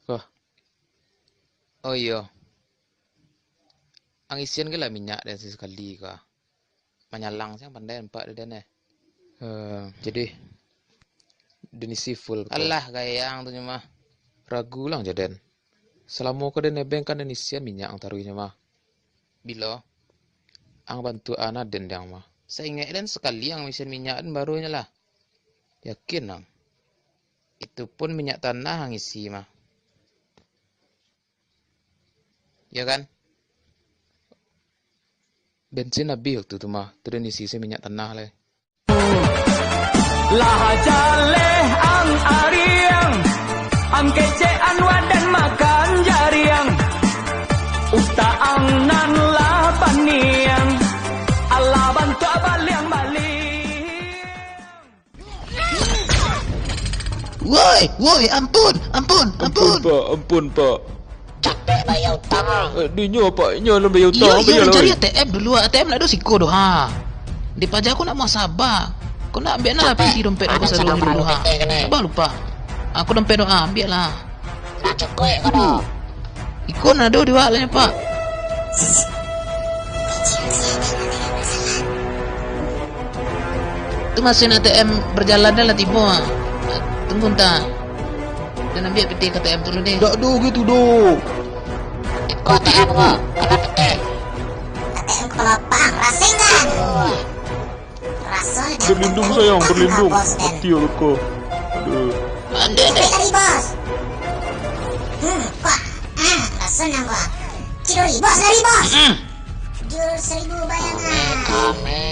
Kah? Oh iya. Ang isian ke lah minyak dan sesekali kah. Manyalang siang pandai nampak dia dan jadi denisi full. Alah gayang tu mah. Ragu lang jaden. Selama kau dan nebeng kan denisian minyak ang taruhnya mah. Bila? Ang bantu anak den yang mah. Saya ingat dan sekali yang isian minyak dan barunya lah. Yakin ang. Itu pun minyak tanah ang isi mah. Ya kan? Bensin habis waktu tu mah. Tu dan isi minyak tanah lah. Lahajaleh ang ariang, ang kecean wadan makan jariang, ustaang nan lapaniang, Allah bantu abaliang baliang. Woi, ampun. Ampun pak. Capek bayar utang. Dinyo pak, inyo lah bayar utang. Iya, cari ATM dulu. ATM nak ada siko doh ha. Di pajak aku nak muasabah. Kau nak ambil lah PC dompet aku selalu di dulu ha. Sabar lupa. Aku dompet doa ambil lah. Nak cukup kau doh. Ikon ada di wak lah pak. Tu mesin ATM berjalan dah lah tiba. Tunggu entah. Dan ambil peti ATM dulu deh. Tak do gitu do. Kau ATM kau. Kalau petik. ATM kepala pang. Rasing kan? Rasanya Berlindung sayang, berlindung. Mati aku. Aduh. Ada. tadi bos. Kok. Rasanya kau. Cidori bos dari bos. Jur 1000 bayangan. Kami.